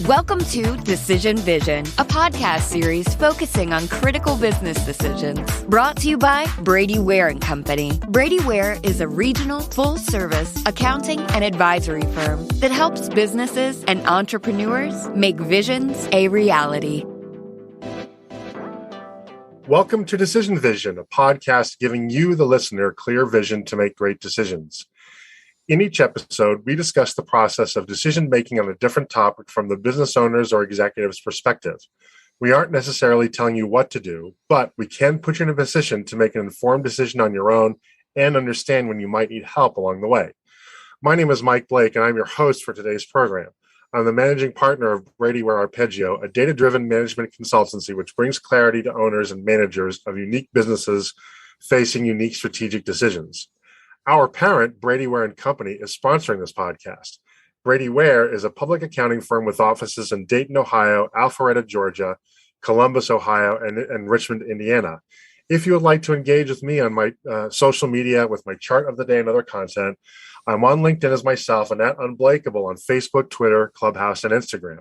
Welcome to Decision Vision, a podcast series focusing on critical business decisions. Brought to you by Brady Ware & Company. Brady Ware is a regional, full-service accounting and advisory firm that helps businesses and entrepreneurs make visions a reality. Welcome to Decision Vision, a podcast giving you, the listener, clear vision to make great decisions. In each episode, we discuss the process of decision-making on a different topic from the business owner's or executive's perspective. We aren't necessarily telling you what to do, but we can put you in a position to make an informed decision on your own and understand when you might need help along the way. My name is Mike Blake, and I'm your host for today's program. I'm the managing partner of Brady Ware Arpeggio, a data-driven management consultancy which brings clarity to owners and managers of unique businesses facing unique strategic decisions. Our parent, Brady Ware & Company, is sponsoring this podcast. Brady Ware is a public accounting firm with offices in Dayton, Ohio, Alpharetta, Georgia, Columbus, Ohio, and Richmond, Indiana. If you would like to engage with me on my social media with my chart of the day and other content, I'm on LinkedIn as myself and at Unblakeable on Facebook, Twitter, Clubhouse, and Instagram.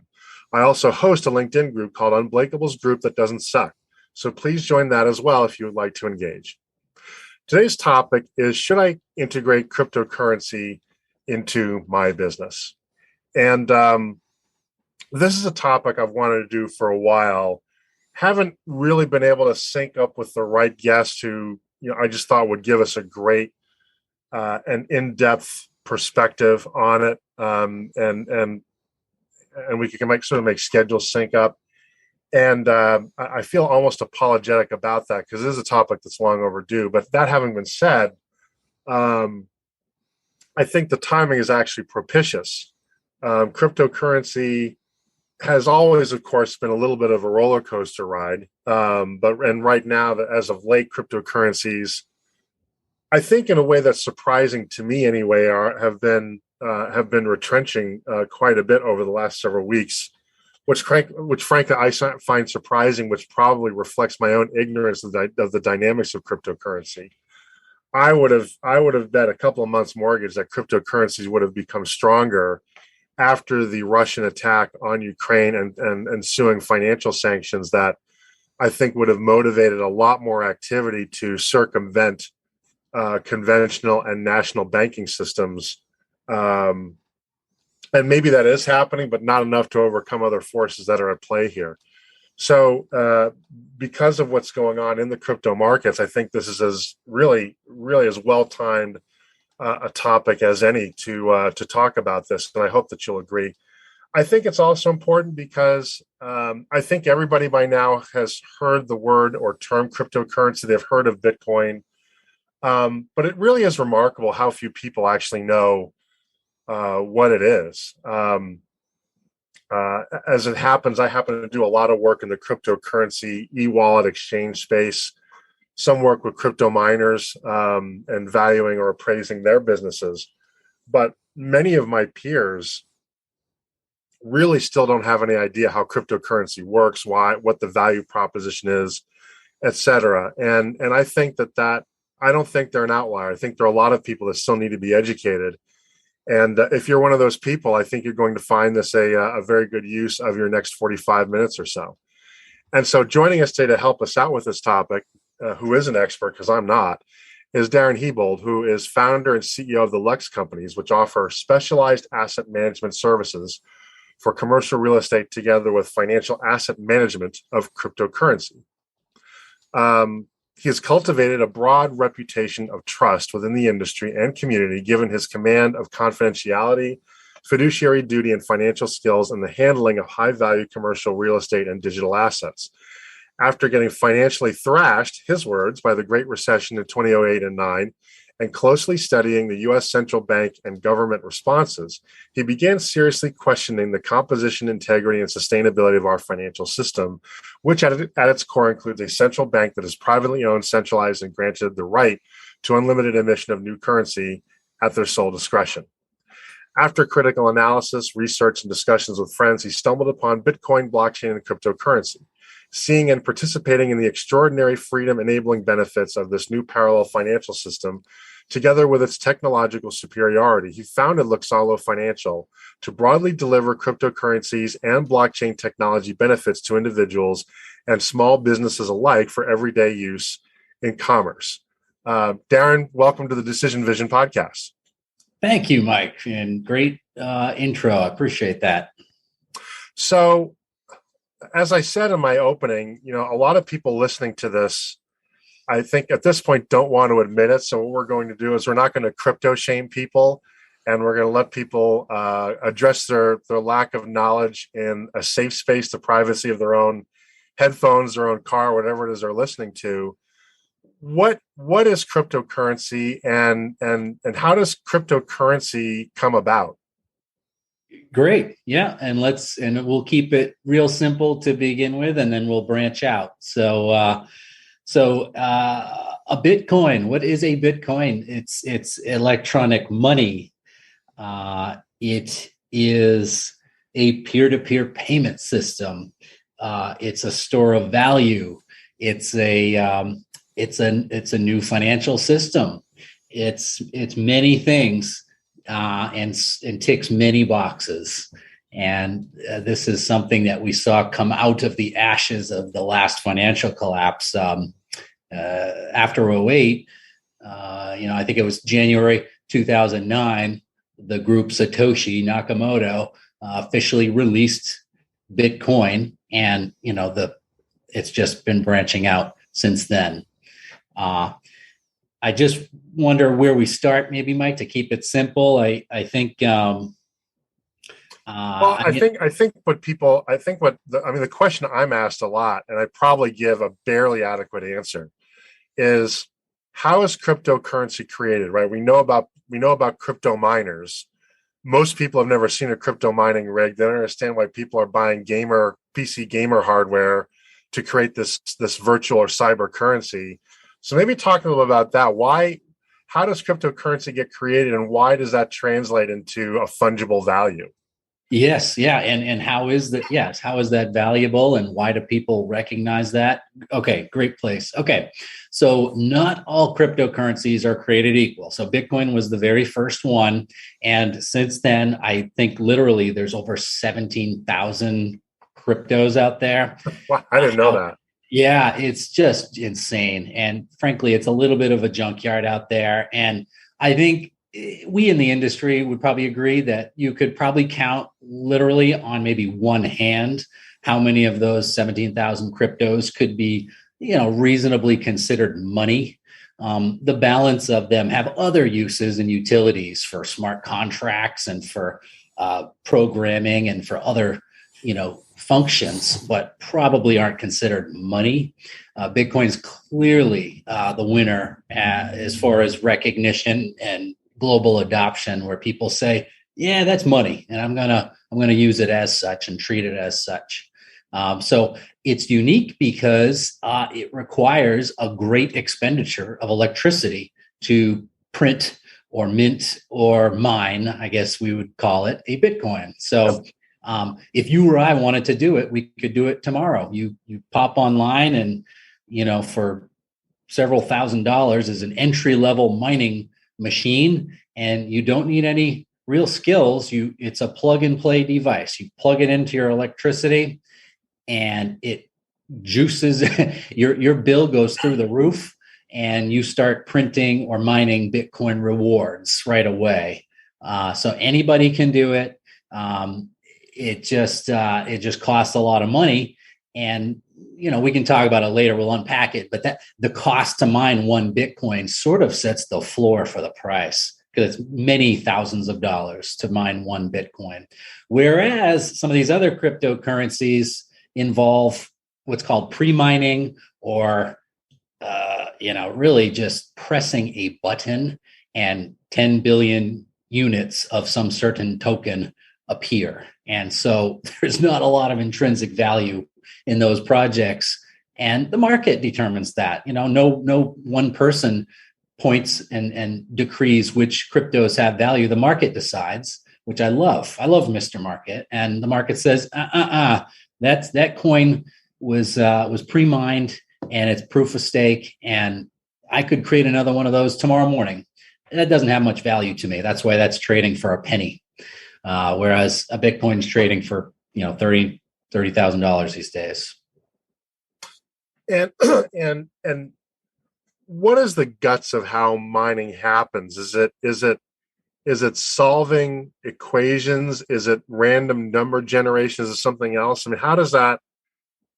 I also host a LinkedIn group called Unblakeable's Group That Doesn't Suck. So please join that as well if you would like to engage. Today's topic is, should I integrate cryptocurrency into my business? And this is a topic I've wanted to do for a while. Haven't really been able to sync up with the right guest who, I just thought would give us a great and in-depth perspective on it, and we can make schedules sync up. And I feel almost apologetic about that because it is a topic that's long overdue. But that having been said, I think the timing is actually propitious. Cryptocurrency has always, of course, been a little bit of a roller coaster ride. But right now, as of late, cryptocurrencies, I think in a way that's surprising to me anyway, have been retrenching quite a bit over the last several weeks. Which frankly I find surprising, which probably reflects my own ignorance of the dynamics of cryptocurrency. I would have bet a couple of months' mortgage that cryptocurrencies would have become stronger after the Russian attack on Ukraine and ensuing financial sanctions that I think would have motivated a lot more activity to circumvent conventional and national banking systems. And maybe that is happening, but not enough to overcome other forces that are at play here. So because of what's going on in the crypto markets, I think this is as really as well-timed a topic as any to talk about this. And I hope that you'll agree. I think it's also important because I think everybody by now has heard the word or term cryptocurrency. They've heard of Bitcoin. But it really is remarkable how few people actually know what it is. As it happens, I happen to do a lot of work in the cryptocurrency e-wallet exchange space, some work with crypto miners and valuing or appraising their businesses. But many of my peers really still don't have any idea how cryptocurrency works, what the value proposition is, et cetera. And I think that I don't think they're an outlier. I think there are a lot of people that still need to be educated. And if you're one of those people, I think you're going to find this a very good use of your next 45 minutes or so. And so joining us today to help us out with this topic, who is an expert, because I'm not, is Daren Hebold, who is founder and CEO of the LUX Companies, which offer specialized asset management services for commercial real estate together with financial asset management of cryptocurrency. He has cultivated a broad reputation of trust within the industry and community, given his command of confidentiality, fiduciary duty, and financial skills in the handling of high-value commercial real estate and digital assets. After getting financially thrashed, his words, by the Great Recession in 2008 and 9, and closely studying the U.S. central bank and government responses, he began seriously questioning the composition, integrity, and sustainability of our financial system, which at its core includes a central bank that is privately owned, centralized, and granted the right to unlimited emission of new currency at their sole discretion. After critical analysis, research, and discussions with friends, he stumbled upon Bitcoin, blockchain, and cryptocurrency. Seeing and participating in the extraordinary freedom-enabling benefits of this new parallel financial system, together with its technological superiority, he founded Luxalo Financial to broadly deliver cryptocurrencies and blockchain technology benefits to individuals and small businesses alike for everyday use in commerce. Daren, welcome to the Decision Vision podcast. Thank you, Mike, and great intro. I appreciate that. So, as I said in my opening, a lot of people listening to this, I think at this point, don't want to admit it. So what we're going to do is we're not going to crypto shame people, and we're going to let people address their lack of knowledge in a safe space, the privacy of their own headphones, their own car, whatever it is they're listening to. What is cryptocurrency, and how does cryptocurrency come about? Great. Yeah. And we'll keep it real simple to begin with, and then we'll branch out. So a Bitcoin, what is a Bitcoin? It's electronic money. It is a peer-to-peer payment system. It's a store of value. It's a new financial system. It's many things, and ticks many boxes. And this is something that we saw come out of the ashes of the last financial collapse after 2008. I think it was January 2009. The group Satoshi Nakamoto officially released Bitcoin, and it's just been branching out since then. I just wonder where we start, maybe, Mike, to keep it simple. I think. The question I'm asked a lot, and I probably give a barely adequate answer, is how is cryptocurrency created? Right? We know about crypto miners. Most people have never seen a crypto mining rig. They don't understand why people are buying PC gamer hardware to create this virtual or cyber currency. So maybe talk a little about that. How does cryptocurrency get created, and why does that translate into a fungible value? Yes. Yeah. And how is that? Yes. How is that valuable, and why do people recognize that? Okay. Great place. Okay. So not all cryptocurrencies are created equal. So Bitcoin was the very first one. And since then, I think literally there's over 17,000 cryptos out there. Wow, I didn't know that. Yeah, it's just insane. And frankly, it's a little bit of a junkyard out there. And I think we in the industry would probably agree that you could probably count literally on maybe one hand how many of those 17,000 cryptos could be, reasonably considered money. The balance of them have other uses and utilities for smart contracts and for programming and for other, functions, but probably aren't considered money. Bitcoin's clearly the winner as far as recognition and global adoption, where people say, yeah, that's money, and I'm gonna use it as such and treat it as such. So it's unique because it requires a great expenditure of electricity to print or mint or mine, I guess we would call it, a Bitcoin. So if you or I wanted to do it, we could do it tomorrow. You pop online, and for several $1,000s is an entry level mining machine, and you don't need any real skills. It's a plug and play device. You plug it into your electricity, and it juices. Your bill goes through the roof, and you start printing or mining Bitcoin rewards right away. So anybody can do it. It just costs a lot of money, and we can talk about it later. We'll unpack it, but the cost to mine one Bitcoin sort of sets the floor for the price, because it's many thousands of dollars to mine one Bitcoin. Whereas some of these other cryptocurrencies involve what's called pre-mining, or really just pressing a button and 10 billion units of some certain token appear. And so there's not a lot of intrinsic value in those projects, and the market determines that. No one person points and decrees which cryptos have value. The market decides, which I love. I love Mr. Market, and the market says, that coin was pre-mined, and it's proof of stake, and I could create another one of those tomorrow morning. that doesn't have much value to me. That's why that's trading for a penny. Whereas a Bitcoin is trading for, $30,000 these days. And what is the guts of how mining happens? Is it solving equations? Is it random number generation? Is it something else? I mean, how does that?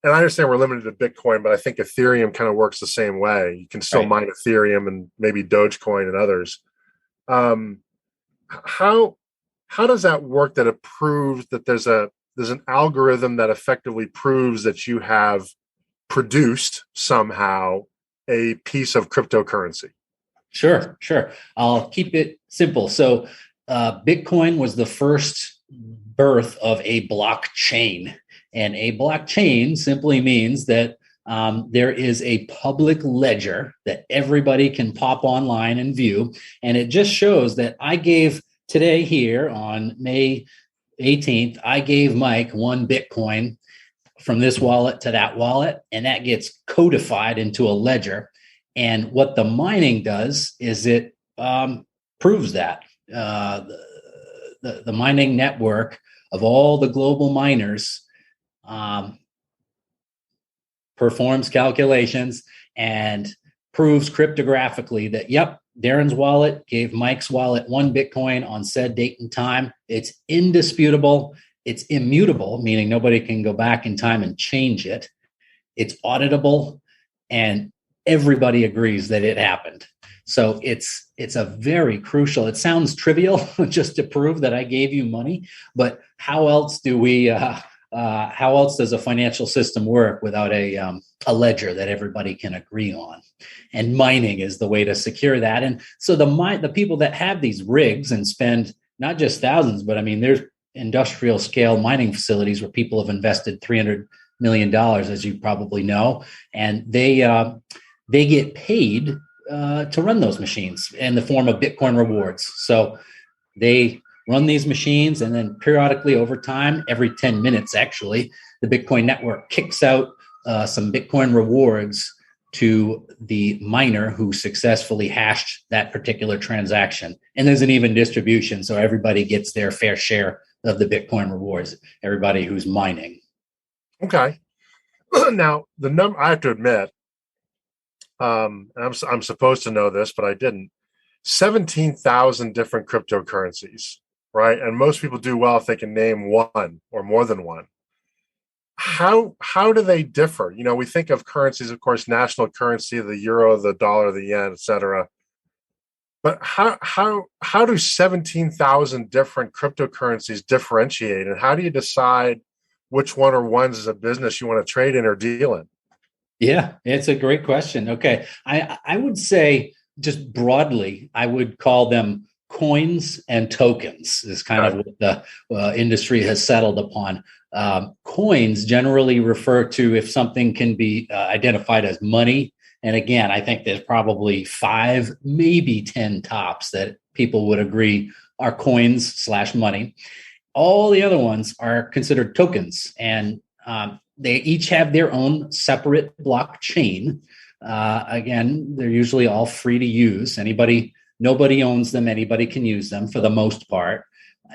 And I understand we're limited to Bitcoin, but I think Ethereum kind of works the same way. You can still mine Ethereum and maybe Dogecoin and others. How does that work? That it proves that there's an algorithm that effectively proves that you have produced somehow a piece of cryptocurrency? Sure. I'll keep it simple. So Bitcoin was the first birth of a blockchain. And a blockchain simply means that there is a public ledger that everybody can pop online and view. And it just shows that I gave today here on May 18th, I gave Mike 1 Bitcoin from this wallet to that wallet, and that gets codified into a ledger. And what the mining does is it proves that. The mining network of all the global miners performs calculations and proves cryptographically that, yep, Daren's wallet gave Mike's wallet 1 Bitcoin on said date and time. It's indisputable. It's immutable, meaning nobody can go back in time and change it. It's auditable, and everybody agrees that it happened. So it's a very crucial. It sounds trivial just to prove that I gave you money, but how else do we? How else does a financial system work without a ledger that everybody can agree on? And mining is the way to secure that. And so the people that have these rigs and spend not just thousands, but I mean, there's industrial scale mining facilities where people have invested $300 million, as you probably know, and they get paid to run those machines in the form of Bitcoin rewards. So they run these machines, and then periodically over time, every 10 minutes, actually, the Bitcoin network kicks out some Bitcoin rewards to the miner who successfully hashed that particular transaction. And there's an even distribution, so everybody gets their fair share of the Bitcoin rewards, everybody who's mining. Okay. Now, the number, I have to admit, I'm supposed to know this, but I didn't. 17,000 different cryptocurrencies, right? And most people do well if they can name one or more than one. How do they differ? You know, we think of currencies, of course, national currency, the euro, the dollar, the yen, et cetera. But how do 17,000 different cryptocurrencies differentiate? And how do you decide which one or ones as a business you want to trade in or deal in? Yeah, it's a great question. Okay. I would say just broadly, I would call them coins and tokens is kind of what the industry has settled upon. Coins generally refer to if something can be identified as money. And again, I think there's probably 5, maybe 10 tops that people would agree are coins / money. All the other ones are considered tokens, and they each have their own separate blockchain. Again, they're usually all free to use. Nobody owns them. Anybody can use them for the most part.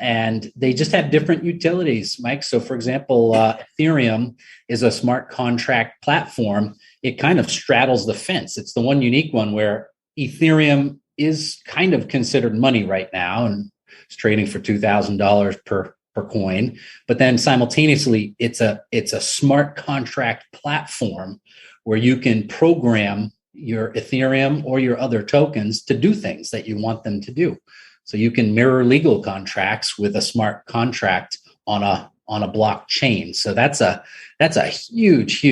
And they just have different utilities, Mike. So, for example, Ethereum is a smart contract platform. It kind of straddles the fence. It's the one unique one where Ethereum is kind of considered money right now, and it's trading for $2,000 per coin. But then simultaneously, it's a smart contract platform where you can program your Ethereum or your other tokens to do things that you want them to do. So you can mirror legal contracts with a smart contract on a blockchain. So that's a huge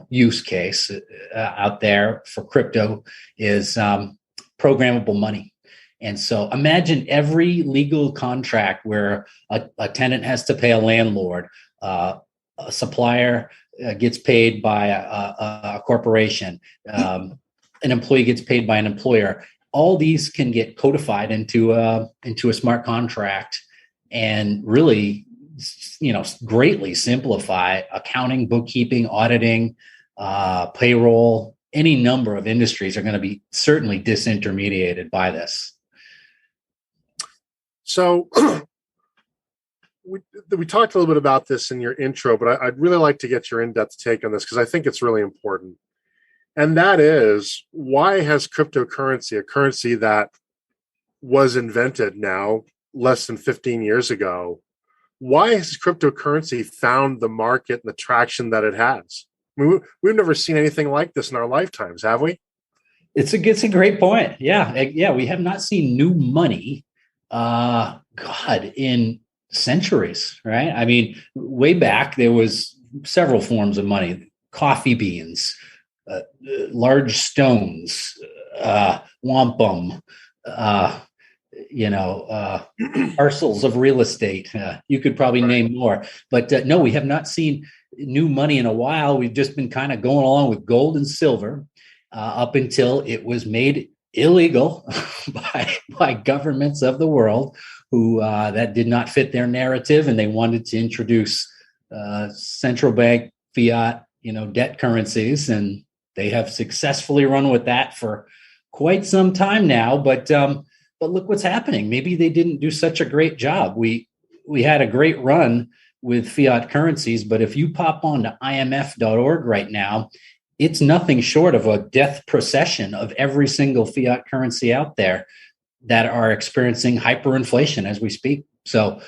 use case out there for crypto is programmable money. And so imagine every legal contract where a tenant has to pay a landlord, a supplier gets paid by a corporation, an employee gets paid by an employer. All these can get codified into a smart contract and really, greatly simplify accounting, bookkeeping, auditing, payroll, any number of industries are going to be certainly disintermediated by this. So we talked a little bit about this in your intro, but I'd really like to get your in-depth take on this because I think it's really important. And that is, why has cryptocurrency, a currency that was invented now less than 15 years ago, why has cryptocurrency found the market and the traction that it has? I mean, we've never seen anything like this in our lifetimes, have we? It's a great point. Yeah. We have not seen new money, in centuries, right? I mean, way back, there was several forms of money: coffee beans, large stones, wampum, parcels of real estate. You could probably name more, but no, we have not seen new money in a while. We've just been kind of going along with gold and silver up until it was made illegal by governments of the world who that did not fit their narrative, and they wanted to introduce central bank fiat, debt currencies, and they have successfully run with that for quite some time now. But look what's happening. Maybe they didn't do such a great job. We had a great run with fiat currencies, but if you pop on to imf.org right now, it's nothing short of a death procession of every single fiat currency out there that are experiencing hyperinflation as we speak. So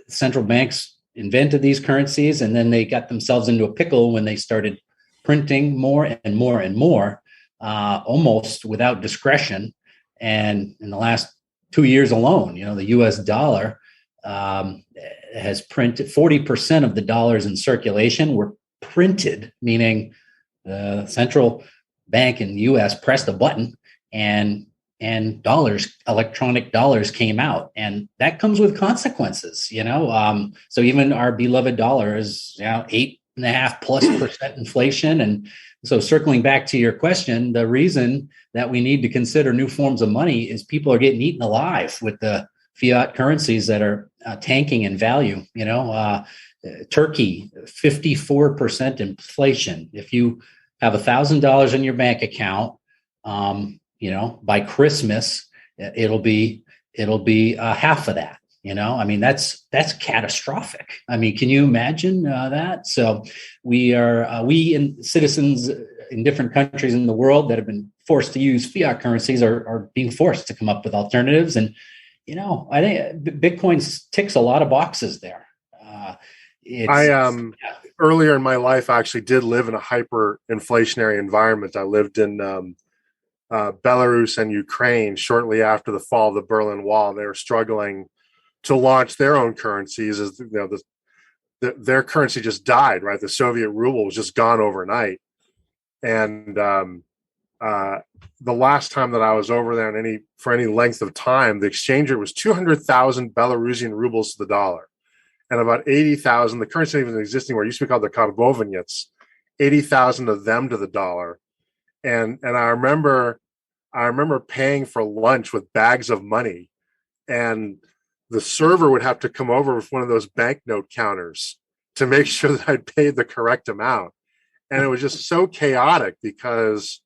central banks invented these currencies, and then they got themselves into a pickle when they started printing more and more and more, almost without discretion. And in the last 2 years alone, the U.S. dollar has printed 40% of the dollars in circulation were printed, meaning the central bank in the U.S. pressed a button and electronic dollars came out, and that comes with consequences. So even our beloved dollar is 8.5+% inflation, and so circling back to your question, the reason that we need to consider new forms of money is people are getting eaten alive with the fiat currencies that are tanking in value. Turkey, 54% inflation. If you have $1,000 in your bank account, by Christmas, it'll be half of that. That's catastrophic. I mean, can you imagine that? So we and citizens in different countries in the world that have been forced to use fiat currencies are being forced to come up with alternatives. And, I think Bitcoin ticks a lot of boxes there. Earlier in my life, I actually did live in a hyperinflationary environment. I lived in Belarus and Ukraine shortly after the fall of the Berlin Wall. They were struggling to launch their own currencies, as their currency just died. Right, the Soviet ruble was just gone overnight. And the last time that I was over there, for any length of time, the exchange rate was 200,000 Belarusian rubles to the dollar, and about 80,000. The currency even existing where it used to be called the Karbovanyets, 80,000 of them to the dollar. And I remember paying for lunch with bags of money, and the server would have to come over with one of those banknote counters to make sure that I'd paid the correct amount. And it was just so chaotic because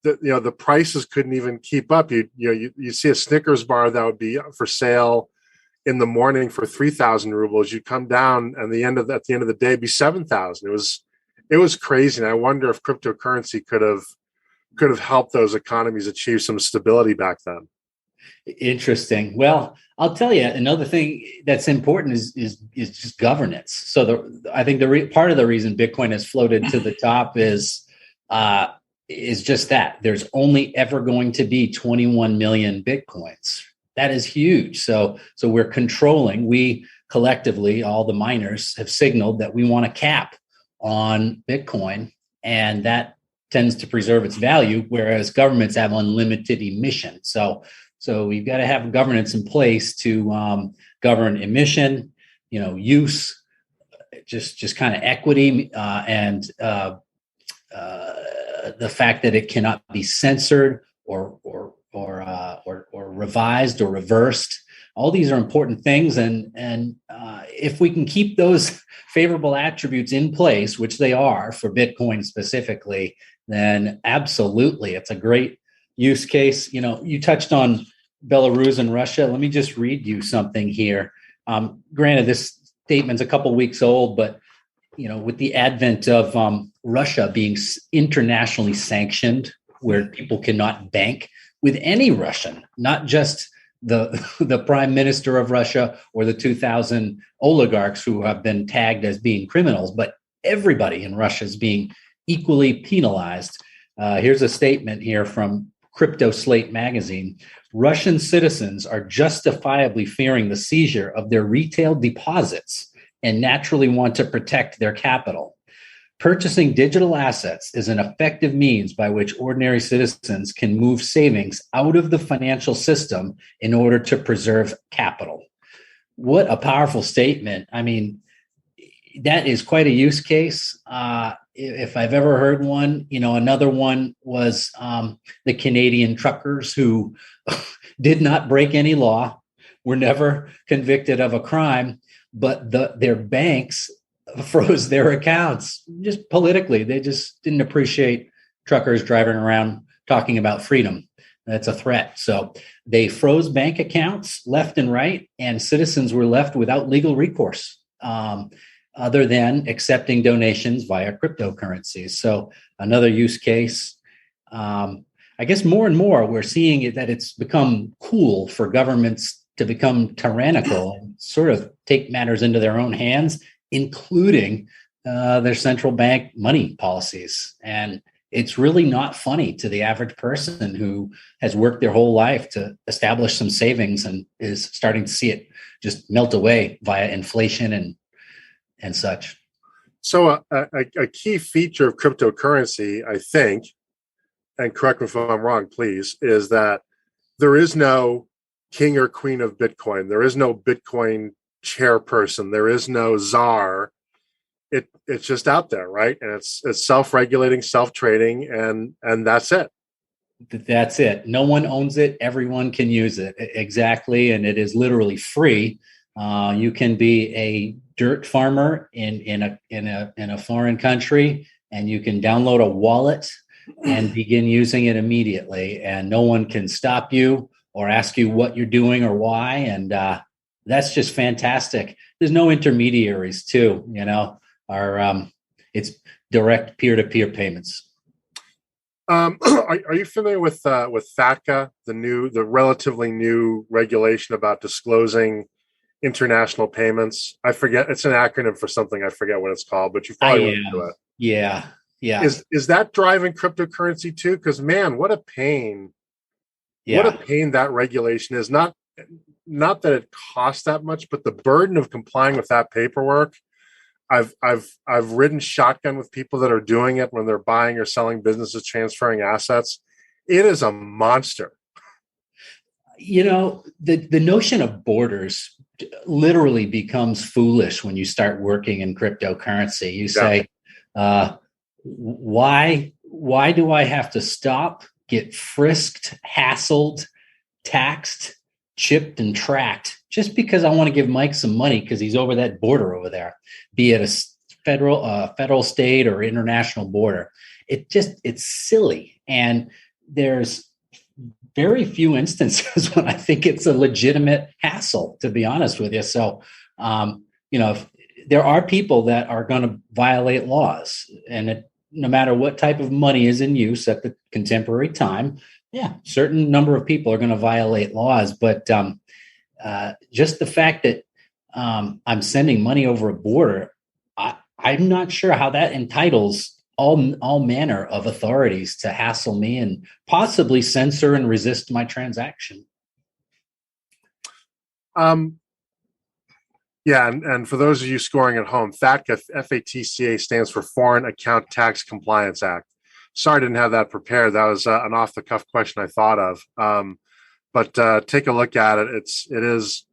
the prices couldn't even keep up. You see a Snickers bar that would be for sale in the morning for 3,000 rubles. You'd come down, and at the end of the day, it'd be 7,000. It was crazy. And I wonder if cryptocurrency could have helped those economies achieve some stability back then. Interesting. Well, I'll tell you, another thing that's important is just governance. So I think part of the reason Bitcoin has floated to the top is just that there's only ever going to be 21 million Bitcoins. That is huge. So we collectively, all the miners have signaled that we want a cap on Bitcoin, and that tends to preserve its value, whereas governments have unlimited emission. So we've got to have governance in place to govern emission, use, just kind of equity, and the fact that it cannot be censored or revised or reversed. All these are important things, and if we can keep those favorable attributes in place, which they are for Bitcoin specifically, then absolutely, it's a great use case. You touched on Belarus and Russia. Let me just read you something here. Granted, this statement's a couple weeks old, but with the advent of Russia being internationally sanctioned, where people cannot bank with any Russian, not just the prime minister of Russia or the 2,000 oligarchs who have been tagged as being criminals, but everybody in Russia is being equally penalized. Here's a statement here from Crypto Slate magazine. Russian citizens are justifiably fearing the seizure of their retail deposits and naturally want to protect their capital. Purchasing digital assets is an effective means by which ordinary citizens can move savings out of the financial system in order to preserve capital. What a powerful statement. I mean, that is quite a use case. If I've ever heard one, another one was the Canadian truckers who did not break any law, were never convicted of a crime, but their banks froze their accounts just politically. They just didn't appreciate truckers driving around talking about freedom. That's a threat. So they froze bank accounts left and right, and citizens were left without legal recourse other than accepting donations via cryptocurrencies. So another use case. I guess more and more we're seeing it that it's become cool for governments to become tyrannical and sort of take matters into their own hands, including their central bank money policies. And it's really not funny to the average person who has worked their whole life to establish some savings and is starting to see it just melt away via inflation and such. So a key feature of cryptocurrency, I think, and correct me if I'm wrong, please, is that there is no king or queen of Bitcoin. There is no Bitcoin chairperson. There is no czar. It's just out there, right? And it's self-regulating, self-trading, and that's it. That's it. No one owns it. Everyone can use it. Exactly. And it is literally free. You can be a dirt farmer in a foreign country, and you can download a wallet and begin using it immediately. And no one can stop you or ask you what you're doing or why. And that's just fantastic. There's no intermediaries too, it's direct peer-to-peer payments. Are you familiar with FATCA, the relatively new regulation about disclosing international payments? I forget, it's an acronym for something. I forget what it's called, but you probably went into it. Yeah. Is that driving cryptocurrency too? Because man, what a pain! Yeah. What a pain that regulation is. Not that it costs that much, but the burden of complying with that paperwork. I've ridden shotgun with people that are doing it when they're buying or selling businesses, transferring assets. It is a monster. The notion of borders literally becomes foolish when you start working in cryptocurrency. You say, why do I have to stop, get frisked, hassled, taxed, chipped, and tracked just because I want to give Mike some money because he's over that border over there, be it a federal, state, or international border? It's silly. And there's very few instances when I think it's a legitimate hassle, to be honest with you. So, if there are people that are going to violate laws, and no matter what type of money is in use at the contemporary time, certain number of people are going to violate laws. But just the fact that I'm sending money over a border, I'm not sure how that entitles all manner of authorities to hassle me and possibly censor and resist my transaction. And for those of you scoring at home, FATCA, FATCA stands for Foreign Account Tax Compliance Act. Sorry I didn't have that prepared. That was an off-the-cuff question I thought of. But take a look at it. It is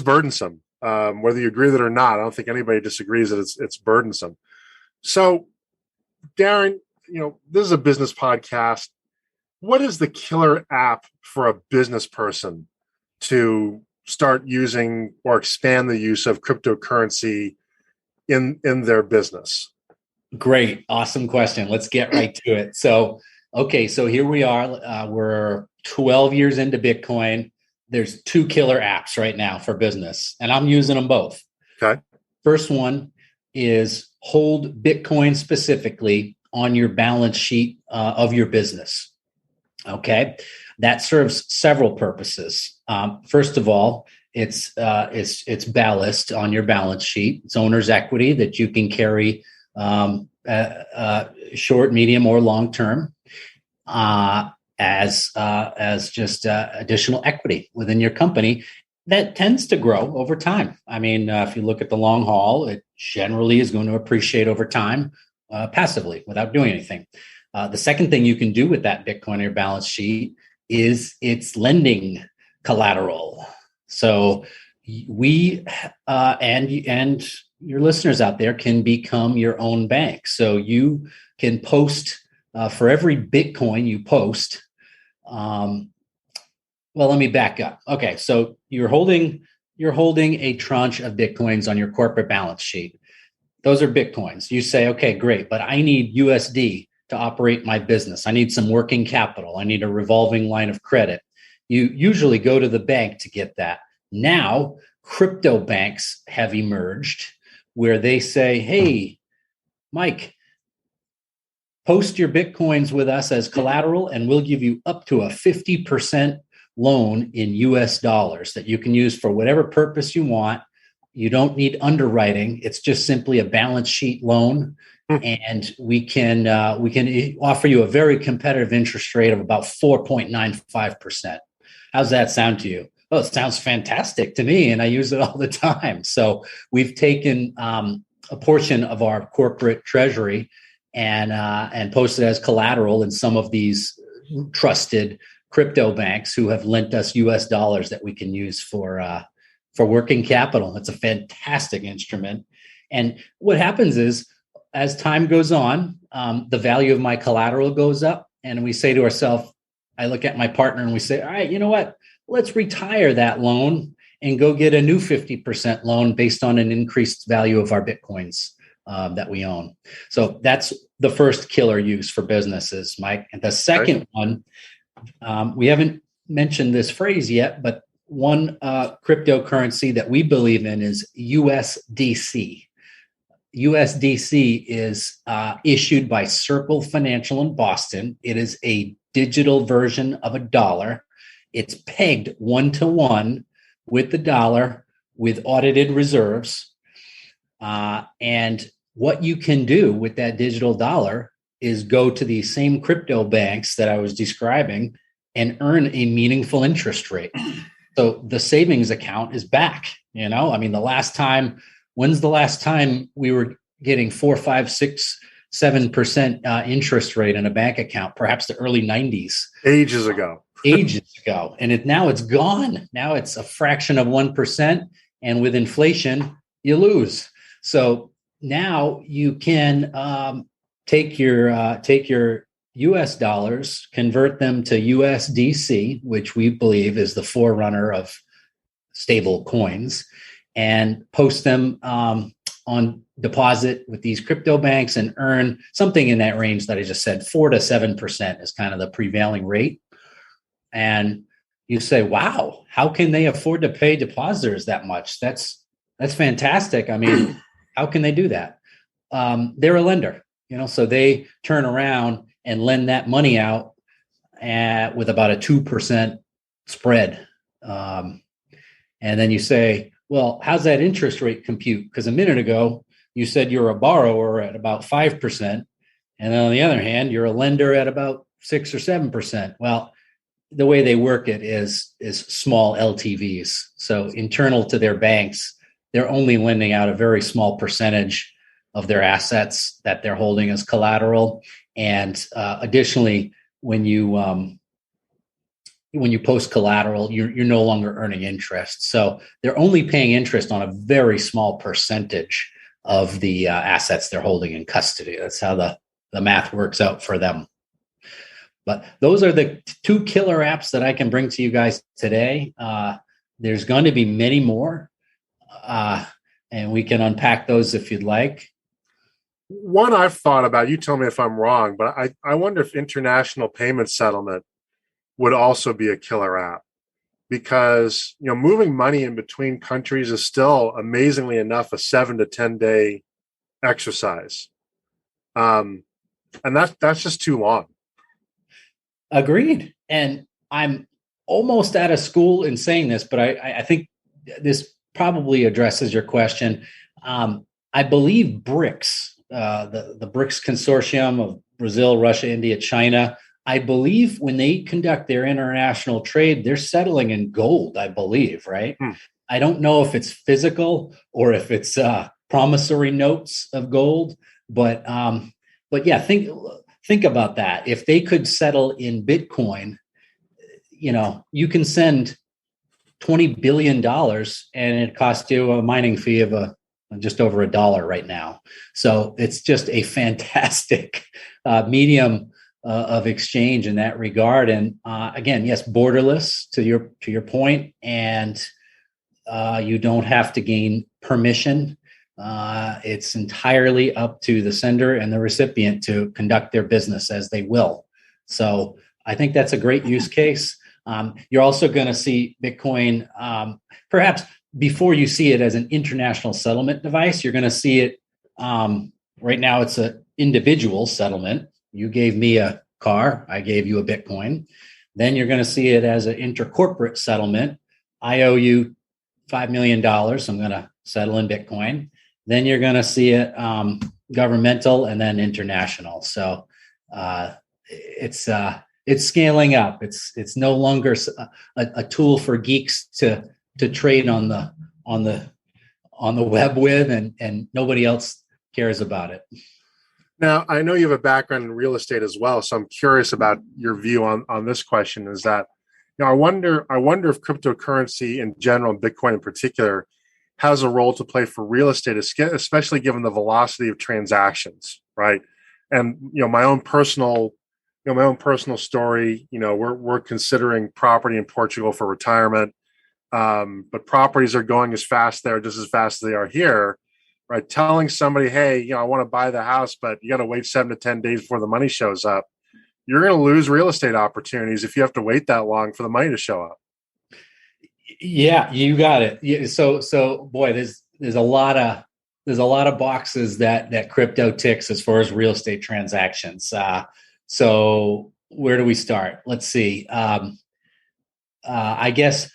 burdensome. Whether you agree with it or not, I don't think anybody disagrees that it's burdensome. So, Daren, this is a business podcast. What is the killer app for a business person to start using or expand the use of cryptocurrency in their business? Great. Awesome question. Let's get right to it. So here we are. We're 12 years into Bitcoin. There's two killer apps right now for business, and I'm using them both. Okay. First one is hold Bitcoin specifically on your balance sheet of your business. Okay. That serves several purposes. First of all, it's ballast on your balance sheet. It's owner's equity that you can carry short, medium, or long term as just additional equity within your company that tends to grow over time. I mean, if you look at the long haul, it generally is going to appreciate over time passively without doing anything. The second thing you can do with that Bitcoin on your balance sheet is it's lending collateral. So we and your listeners out there can become your own bank. So you can post for every Bitcoin you post. Well, let me back up. Okay, so you're holding a tranche of Bitcoins on your corporate balance sheet. Those are Bitcoins. You say, okay, great, but I need USD to operate my business. I need some working capital. I need a revolving line of credit. You usually go to the bank to get that. Now, crypto banks have emerged where they say, hey, Mike, post your Bitcoins with us as collateral, and we'll give you up to a 50% loan in US dollars that you can use for whatever purpose you want. You don't need underwriting. It's just simply a balance sheet loan. And we can offer you a very competitive interest rate of about 4.95%. How's that sound to you? Oh, it sounds fantastic to me, and I use it all the time. So we've taken a portion of our corporate treasury and posted as collateral in some of these trusted crypto banks who have lent us US dollars that we can use for working capital. It's a fantastic instrument. And what happens is, as time goes on, the value of my collateral goes up, and we say to ourselves, I look at my partner and we say, all right, you know what? Let's retire that loan and go get a new 50% loan based on an increased value of our Bitcoins that we own. So that's the first killer use for businesses, Mike. And the second one, we haven't mentioned this phrase yet, but one cryptocurrency that we believe in is USDC. USDC is issued by Circle Financial in Boston. It is a digital version of a dollar. It's pegged 1-to-1 with the dollar with audited reserves. And what you can do with that digital dollar is go to these same crypto banks that I was describing and earn a meaningful interest rate. So the savings account is back. You know, I mean, when's the last time we were getting 4, 5, 6, 7% interest rate in a bank account? Perhaps the early 90s. Ages ago. And now it's gone. Now it's a fraction of 1%. And with inflation, you lose. So now you can take your US dollars, convert them to USDC, which we believe is the forerunner of stable coins, and post them on deposit with these crypto banks and earn something in that range that I just said. 4 to 7% is kind of the prevailing rate. And you say, wow, how can they afford to pay depositors that much? That's fantastic. I mean, how can they do that? They're a lender, so they turn around and lend that money out with about a 2% spread. And then you say, well, how's that interest rate compute? Because a minute ago, you said you're a borrower at about 5%. And then on the other hand, you're a lender at about 6 or 7%. Well, the way they work it is small LTVs. So internal to their banks, they're only lending out a very small percentage of their assets that they're holding as collateral. And additionally, when you post collateral, you're no longer earning interest. So they're only paying interest on a very small percentage of the assets they're holding in custody. That's how the math works out for them. But those are the two killer apps that I can bring to you guys today. There's going to be many more, and we can unpack those if you'd like. One I've thought about, you tell me if I'm wrong, but I wonder if international payment settlement would also be a killer app, because moving money in between countries is still, amazingly enough, a 7 to 10 day exercise, and that's just too long. Agreed. And I'm almost out of school in saying this, but I think this probably addresses your question. I believe BRICS, the BRICS consortium of Brazil, Russia, India, China, I believe when they conduct their international trade, they're settling in gold, I believe, right? I don't know if it's physical or if it's promissory notes of gold, but yeah, think about that. If they could settle in Bitcoin, you can send $20 billion and it costs you a mining fee of just over $1 right now. So it's just a fantastic medium of exchange in that regard. And again, yes, borderless to your point, and you don't have to gain permission. It's entirely up to the sender and the recipient to conduct their business as they will. So I think that's a great use case. You're also going to see Bitcoin, perhaps before you see it as an international settlement device, you're going to see it. Right now, it's an individual settlement. You gave me a car, I gave you a Bitcoin. Then you're going to see it as an intercorporate settlement. I owe you $5 million. I'm going to settle in Bitcoin. Then you're going to see it governmental and then international. So it's scaling up. It's no longer a tool for geeks to trade on the web with, and nobody else cares about it. Now, I know you have a background in real estate as well, so I'm curious about your view on this question. Is that, I wonder if cryptocurrency in general, and Bitcoin in particular, has a role to play for real estate, especially given the velocity of transactions, right? And my own personal story. We're considering property in Portugal for retirement, but properties are going as fast there, just as fast as they are here. Right, telling somebody, hey, I want to buy the house, but you got to wait 7 to 10 days before the money shows up. You're going to lose real estate opportunities if you have to wait that long for the money to show up. Yeah, you got it. Yeah, so boy, there's a lot of boxes that crypto ticks as far as real estate transactions. So where do we start? Let's see. I guess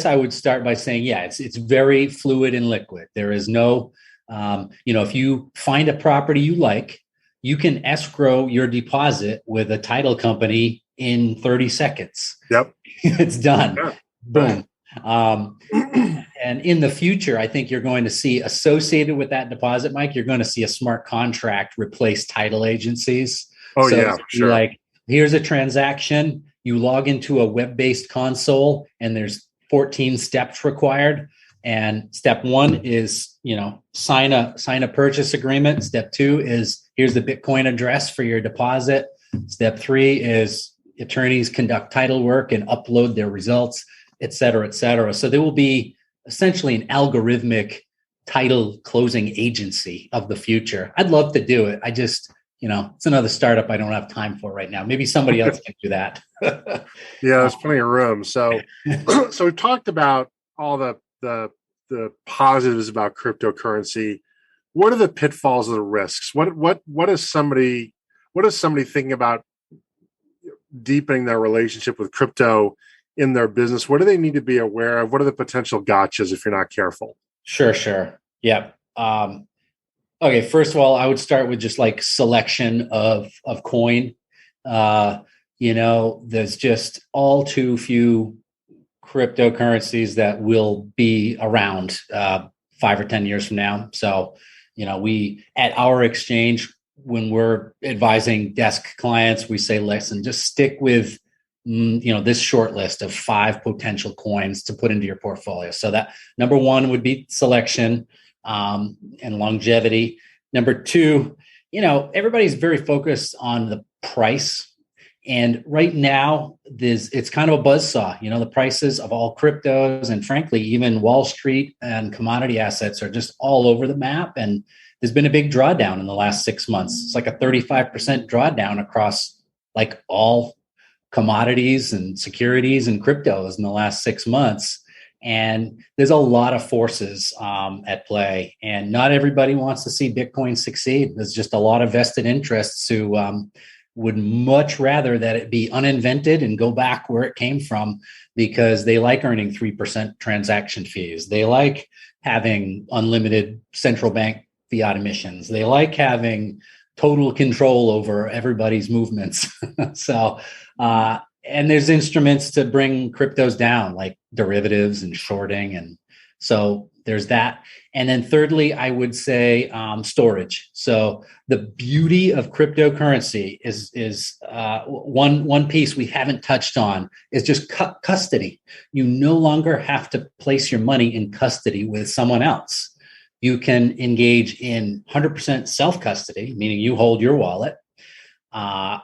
I would start by saying, yeah, it's very fluid and liquid. There is no, if you find a property you like, you can escrow your deposit with a title company in 30 seconds. Yep. It's done. Yeah. Boom. And in the future, I think you're going to see associated with that deposit, Mike, you're going to see a smart contract replace title agencies. Oh, so yeah, sure. Like, here's a transaction. You log into a web-based console and there's 14 steps required. And step 1 is, sign a purchase agreement. Step 2 is, here's the Bitcoin address for your deposit. Step 3 is attorneys conduct title work and upload their results, et cetera, et cetera. So there will be essentially an algorithmic title closing agency of the future. I'd love to do it. I just, it's another startup I don't have time for right now. Maybe somebody else can do that. Yeah, there's plenty of room. So we've talked about all the positives about cryptocurrency. What are the pitfalls of the risks? What is somebody thinking about deepening their relationship with crypto in their business? What do they need to be aware of? What are the potential gotchas if you're not careful? Sure. Yeah. Okay. First of all, I would start with just like selection of coin. There's just all too few cryptocurrencies that will be around 5 or 10 years from now. So, we at our exchange, when we're advising desk clients, we say, listen, just stick with, this short list of 5 potential coins to put into your portfolio. So that number 1 would be selection and longevity. Number 2, everybody's very focused on the price. And right now, it's kind of a buzzsaw. The prices of all cryptos and frankly, even Wall Street and commodity assets are just all over the map. And there's been a big drawdown in the last 6 months. It's like a 35% drawdown across like all commodities and securities and cryptos in the last 6 months. And there's a lot of forces at play, and not everybody wants to see Bitcoin succeed. There's just a lot of vested interests who would much rather that it be uninvented and go back where it came from, because they like earning 3% transaction fees. They like having unlimited central bank fiat emissions. They like having total control over everybody's movements. And there's instruments to bring cryptos down, like derivatives and shorting. And so there's that. And then thirdly, I would say storage. So the beauty of cryptocurrency is one piece we haven't touched on is just custody. You no longer have to place your money in custody with someone else. You can engage in 100% self-custody, meaning you hold your wallet.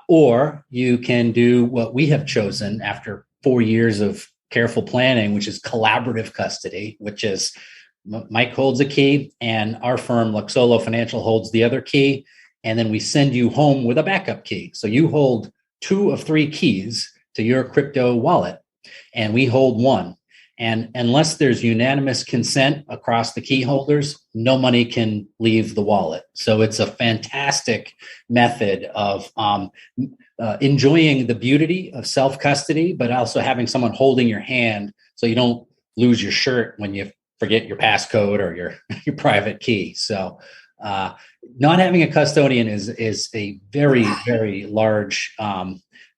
Or you can do what we have chosen after 4 years of careful planning, which is collaborative custody, which is Mike holds a key and our firm, Luxolo Financial, holds the other key. And then we send you home with a backup key. So you hold 2 of 3 keys to your crypto wallet, and we hold one. And unless there's unanimous consent across the key holders, no money can leave the wallet. So it's a fantastic method of enjoying the beauty of self-custody, but also having someone holding your hand so you don't lose your shirt when you forget your passcode or your private key. So not having a custodian is a very, very large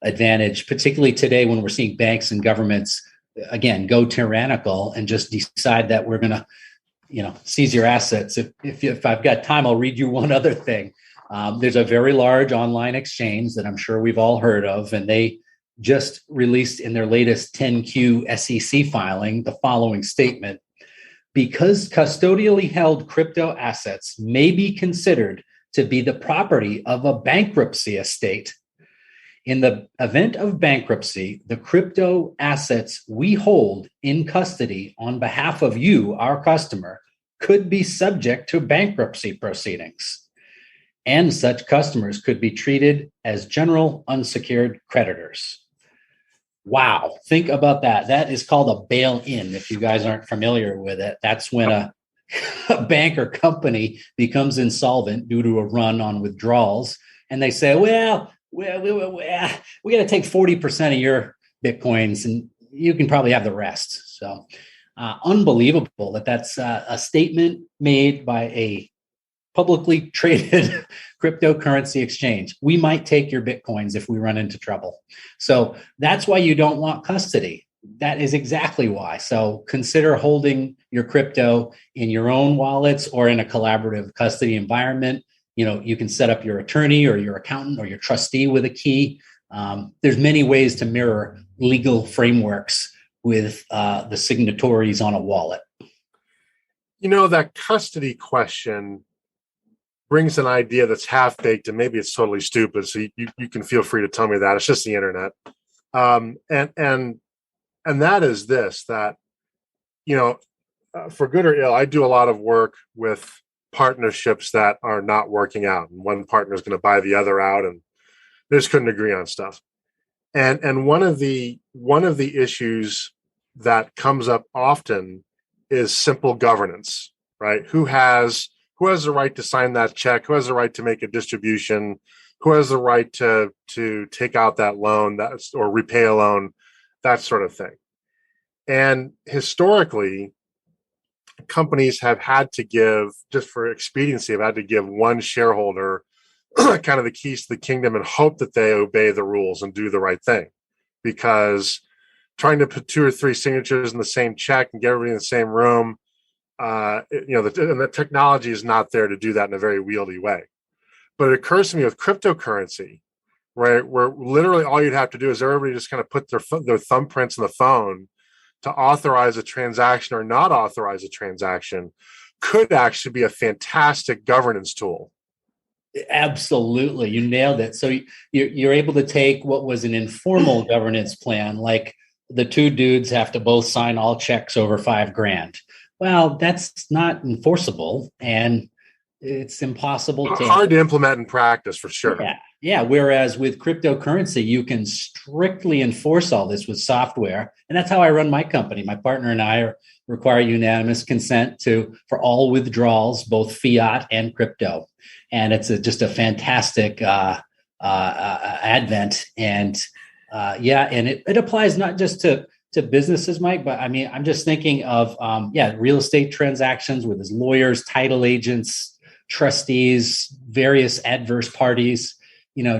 advantage, particularly today when we're seeing banks and governments again go tyrannical and just decide that we're going to seize your assets. If I've got time, I'll read you one other thing. There's a very large online exchange that I'm sure we've all heard of, and they just released in their latest 10Q SEC filing the following statement: because custodially held crypto assets may be considered to be the property of a bankruptcy estate, in the event of bankruptcy, the crypto assets we hold in custody on behalf of you, our customer, could be subject to bankruptcy proceedings. And such customers could be treated as general unsecured creditors. Wow. Think about that. That is called a bail-in. If you guys aren't familiar with it, that's when a bank or company becomes insolvent due to a run on withdrawals. And they say, well, we got to take 40% of your Bitcoins and you can probably have the rest. So unbelievable that's a statement made by a publicly traded cryptocurrency exchange. We might take your Bitcoins if we run into trouble. So that's why you don't want custody. That is exactly why. So consider holding your crypto in your own wallets or in a collaborative custody environment. You can set up your attorney or your accountant or your trustee with a key. There's many ways to mirror legal frameworks with the signatories on a wallet. That custody question brings an idea that's half-baked, and maybe it's totally stupid, so you can feel free to tell me that. It's just the internet. And that is this, that, for good or ill, I do a lot of work with partnerships that are not working out, and one partner is going to buy the other out, and they just couldn't agree on stuff. And one of the issues that comes up often is simple governance, right? Who has the right to sign that check? Who has the right to make a distribution? Who has the right to take out that loan or repay a loan? That sort of thing. And historically, companies have had to give, just for expediency, have had to give one shareholder kind of the keys to the kingdom and hope that they obey the rules and do the right thing. Because trying to put 2 or 3 signatures in the same check and get everybody in the same room, and the technology is not there to do that in a very wieldy way. But it occurs to me with cryptocurrency, right, where literally all you'd have to do is everybody just kind of put their thumbprints in the phone to authorize a transaction or not authorize a transaction, could actually be a fantastic governance tool. Absolutely. You nailed it. So you're able to take what was an informal governance plan, like the 2 dudes have to both sign all checks over $5,000. Well, that's not enforceable. And it's impossible to hard to implement in practice for sure. Yeah. Whereas with cryptocurrency, you can strictly enforce all this with software. And that's how I run my company. My partner and I require unanimous consent for all withdrawals, both fiat and crypto. And it's just a fantastic advent. And and it applies not just to businesses, Mike, but I mean, I'm just thinking of, real estate transactions with his lawyers, title agents, trustees, various adverse parties,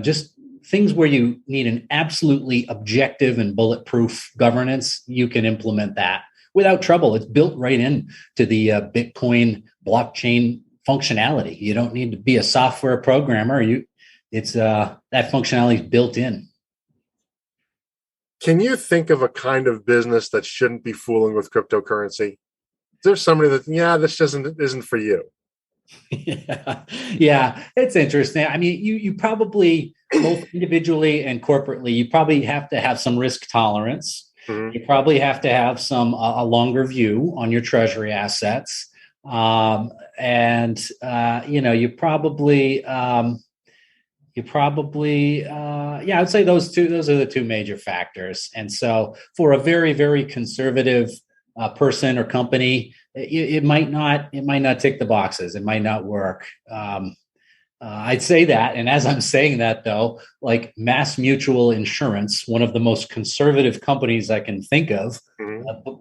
just things where you need an absolutely objective and bulletproof governance. You can implement that without trouble. It's built right in to the Bitcoin blockchain functionality. You don't need to be a software programmer. That functionality is built in. Can you think of a kind of business that shouldn't be fooling with cryptocurrency? Is there somebody that, this isn't for you? Yeah, it's interesting. I mean, you probably, both individually and corporately, you probably have to have some risk tolerance. Mm-hmm. You probably have to have a longer view on your treasury assets. I would say those are the two major factors. And so for a very, very conservative person or company, it might not tick the boxes. It might not work. I'd say that. And as I'm saying that, though, like Mass Mutual Insurance, one of the most conservative companies I can think of,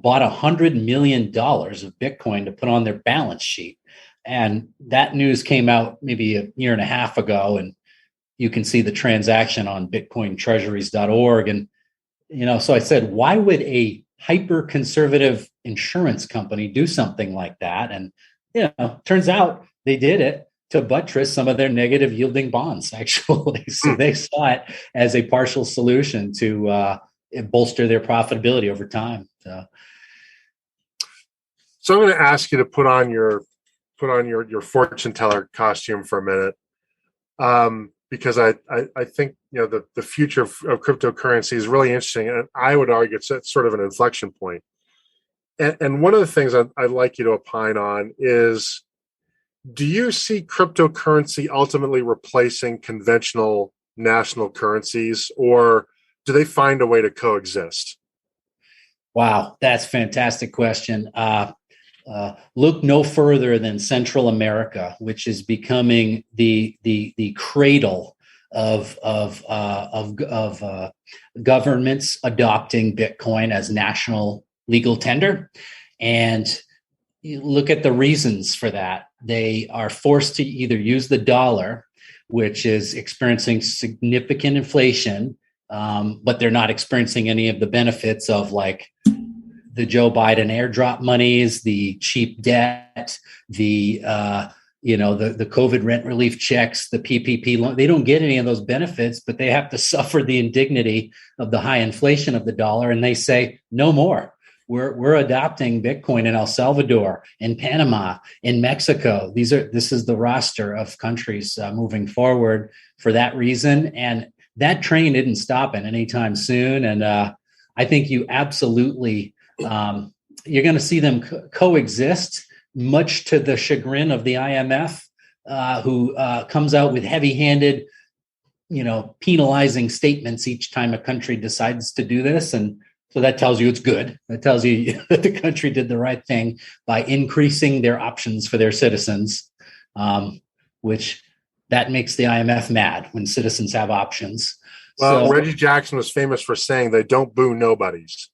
bought $100 million of Bitcoin to put on their balance sheet. And that news came out maybe a year and a half ago. And you can see the transaction on bitcointreasuries.org. And, so I said, why would a hyper conservative insurance company do something like that? And, turns out they did it to buttress some of their negative yielding bonds, actually. So they saw it as a partial solution to bolster their profitability over time. So I'm going to ask you to put on your fortune teller costume for a minute. Because I think the future of cryptocurrency is really interesting, and I would argue it's sort of an inflection point. And one of the things I'd like you to opine on is, do you see cryptocurrency ultimately replacing conventional national currencies, or do they find a way to coexist? Wow, that's a fantastic question. Look no further than Central America, which is becoming the cradle of governments adopting Bitcoin as national legal tender. And you look at the reasons for that. They are forced to either use the dollar, which is experiencing significant inflation, but they're not experiencing any of the benefits of like the Joe Biden airdrop monies, the cheap debt, the COVID rent relief checks, the PPP loan. They don't get any of those benefits, but they have to suffer the indignity of the high inflation of the dollar. And they say, no more. We're adopting Bitcoin in El Salvador, in Panama, in Mexico. This is the roster of countries moving forward for that reason. And that train isn't stopping anytime soon. And I think you absolutely you're going to see them coexist, much to the chagrin of the IMF, who comes out with heavy-handed, penalizing statements each time a country decides to do this. And so that tells you it's good. That tells you that the country did the right thing by increasing their options for their citizens, which that makes the IMF mad when citizens have options. Well, Reggie Jackson was famous for saying they don't boo nobodies.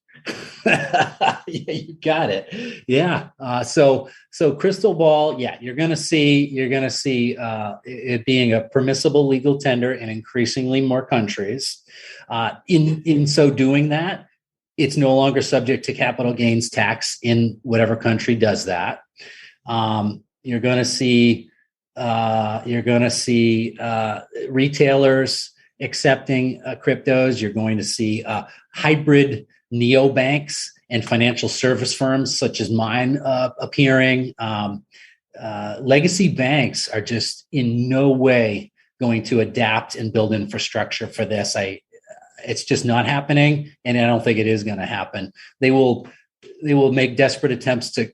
Yeah, you got it. Yeah. So crystal ball. Yeah, you're going to see it being a permissible legal tender in increasingly more countries. In so doing that, it's no longer subject to capital gains tax in whatever country does that. You're going to see retailers accepting cryptos. You're going to see hybrid neobanks and financial service firms such as mine appearing. Legacy banks are just in no way going to adapt and build infrastructure for this. It's just not happening, and I don't think it is going to happen. They will make desperate attempts to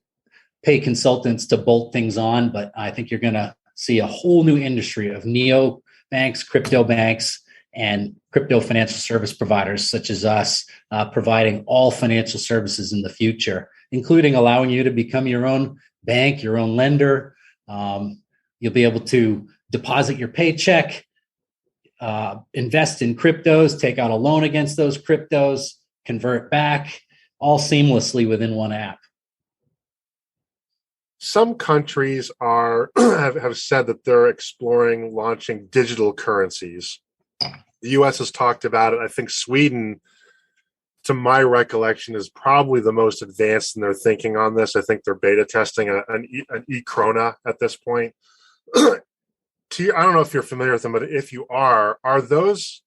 pay consultants to bolt things on, but I think you're going to see a whole new industry of neo banks, crypto banks, and crypto financial service providers such as us, providing all financial services in the future, including allowing you to become your own bank, your own lender. You'll be able to deposit your paycheck, invest in cryptos, take out a loan against those cryptos, convert back, all seamlessly within one app. Some countries are have said that they're exploring launching digital currencies. The U.S. has talked about it. I think Sweden, to my recollection, is probably the most advanced in their thinking on this. I think they're beta testing an e-krona at this point. I don't know if you're familiar with them, but if you are those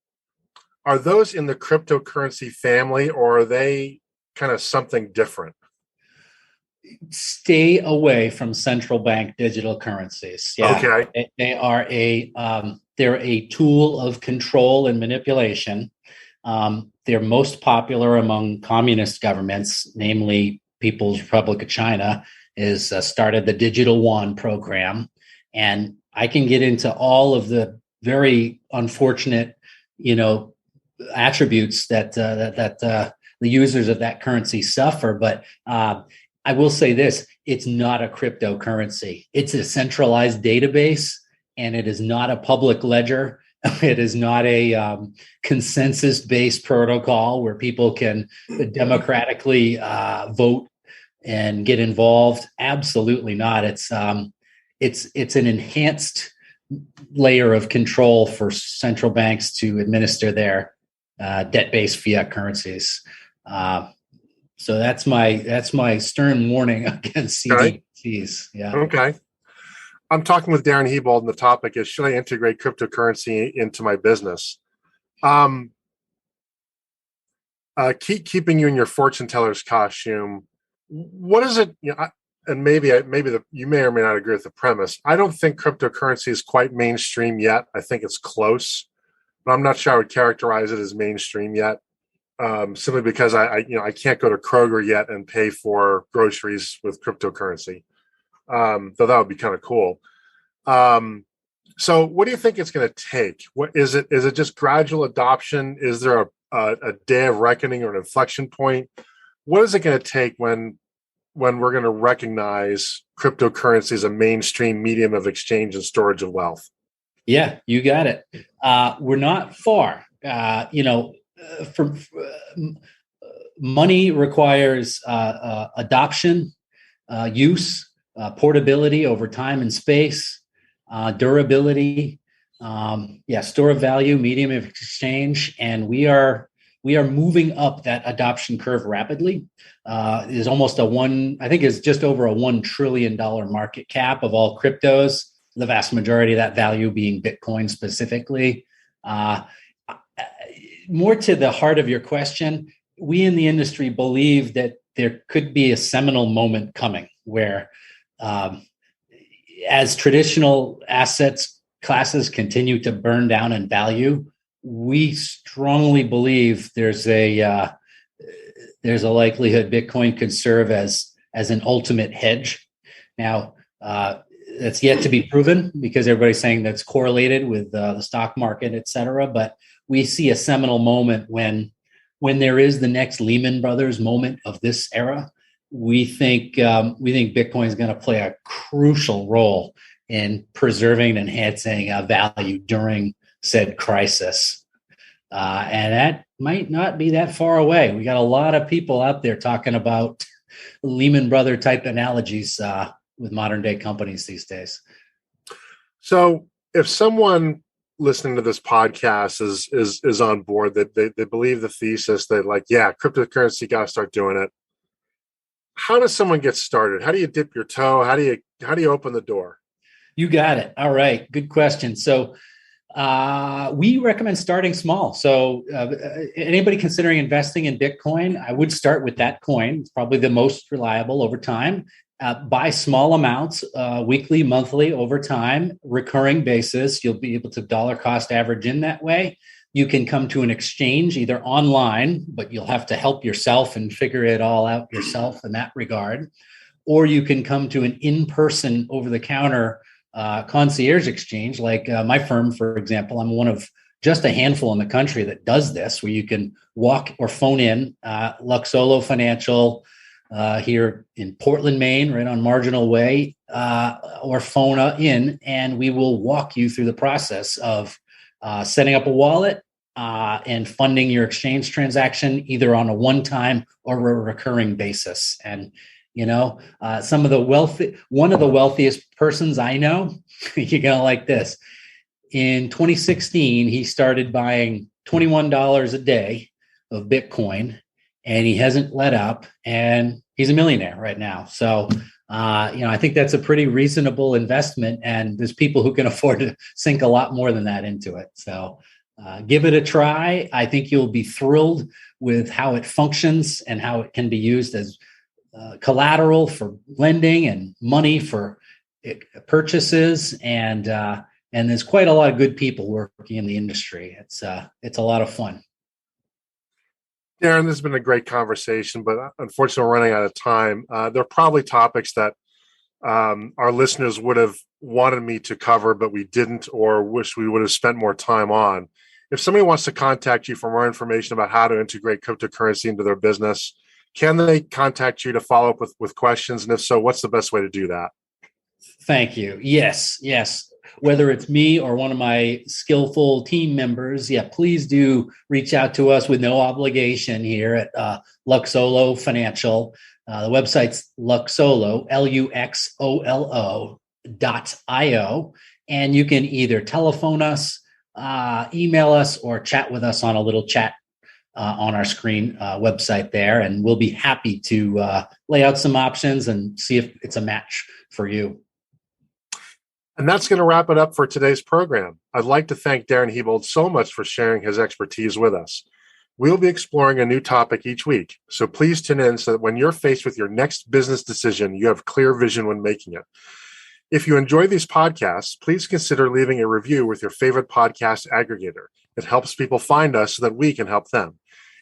in the cryptocurrency family, or are they kind of something different? Stay away from central bank digital currencies. Yeah. Okay. They are they're a tool of control and manipulation. They're most popular among communist governments, namely People's Republic of China, is started the Digital Yuan program. And I can get into all of the very unfortunate, attributes that the users of that currency suffer. But I will say this, it's not a cryptocurrency. It's a centralized database, and it is not a public ledger. It is not a consensus-based protocol where people can democratically vote and get involved. Absolutely not. It's an enhanced layer of control for central banks to administer their debt-based fiat currencies. So that's my stern warning against CDCs. Yeah. Okay. I'm talking with Daren Hebold, and the topic is, should I integrate cryptocurrency into my business? Keeping you in your fortune teller's costume, what is it? And maybe you may or may not agree with the premise. I don't think cryptocurrency is quite mainstream yet. I think it's close, but I'm not sure I would characterize it as mainstream yet. Simply because I can't go to Kroger yet and pay for groceries with cryptocurrency. Though that would be kind of cool. So what do you think it's going to take? What is it? Is it just gradual adoption? Is there a day of reckoning or an inflection point? What is it going to take when we're going to recognize cryptocurrency as a mainstream medium of exchange and storage of wealth? Yeah, you got it. We're not far. Money requires adoption, use, portability over time and space, durability, store of value, medium of exchange, and we are moving up that adoption curve rapidly. Is almost I think it's just over a $1 trillion market cap of all cryptos. The vast majority of that value being Bitcoin specifically. More to the heart of your question, we in the industry believe that there could be a seminal moment coming where, as traditional assets classes continue to burn down in value, we strongly believe there's a likelihood Bitcoin could serve as an ultimate hedge. Now, that's yet to be proven because everybody's saying that's correlated with the stock market, et cetera. But we see a seminal moment when there is the next Lehman Brothers moment of this era. We think Bitcoin is going to play a crucial role in preserving and enhancing value during said crisis. And that might not be that far away. We got a lot of people out there talking about Lehman Brother type analogies with modern day companies these days. So if someone listening to this podcast is on board, that they believe the thesis that cryptocurrency, got to start doing it, how does someone get started? How do you dip your toe? How do you open the door? You got it. All right. Good question. So we recommend starting small. So anybody considering investing in Bitcoin, I would start with that coin. It's probably the most reliable over time. Buy small amounts, weekly, monthly, over time, recurring basis. You'll be able to dollar cost average in that way. You can come to an exchange either online, but you'll have to help yourself and figure it all out yourself in that regard. Or you can come to an in-person over-the-counter concierge exchange, like my firm, for example. I'm one of just a handful in the country that does this, where you can walk or phone in Luxolo Financial here in Portland, Maine, right on Marginal Way, or phone in, and we will walk you through the process of setting up a wallet and funding your exchange transaction, either on a one-time or a recurring basis. And one of the wealthiest persons I know, you're gonna like this. In 2016, he started buying $21 a day of Bitcoin, and he hasn't let up, and he's a millionaire right now. So, I think that's a pretty reasonable investment, and there's people who can afford to sink a lot more than that into it. So give it a try. I think you'll be thrilled with how it functions and how it can be used as collateral for lending and money for purchases. And there's quite a lot of good people working in the industry. It's a lot of fun. Daren, this has been a great conversation, but unfortunately, we're running out of time. There are probably topics that our listeners would have wanted me to cover, but we didn't, or wish we would have spent more time on. If somebody wants to contact you for more information about how to integrate cryptocurrency into their business, can they contact you to follow up with questions? And if so, what's the best way to do that? Thank you. Yes. Whether it's me or one of my skillful team members, please do reach out to us with no obligation here at Luxolo Financial. The website's Luxolo, LUXOLO.io. And you can either telephone us, email us, or chat with us on a little chat on our screen website there. And we'll be happy to lay out some options and see if it's a match for you. And that's going to wrap it up for today's program. I'd like to thank Daren Hebold so much for sharing his expertise with us. We'll be exploring a new topic each week, so please tune in so that when you're faced with your next business decision, you have clear vision when making it. If you enjoy these podcasts, please consider leaving a review with your favorite podcast aggregator. It helps people find us so that we can help them.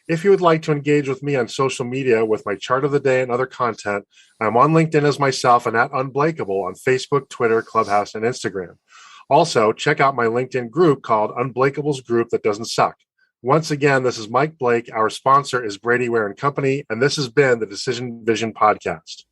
If you would like to engage with me on social media with my chart of the day and other content, I'm on LinkedIn as myself and at Unblakeable on Facebook, Twitter, Clubhouse, and Instagram. Also, check out my LinkedIn group called Unblakeable's Group That Doesn't Suck. Once again, this is Mike Blake. Our sponsor is Brady Ware & Company, and this has been the Decision Vision Podcast.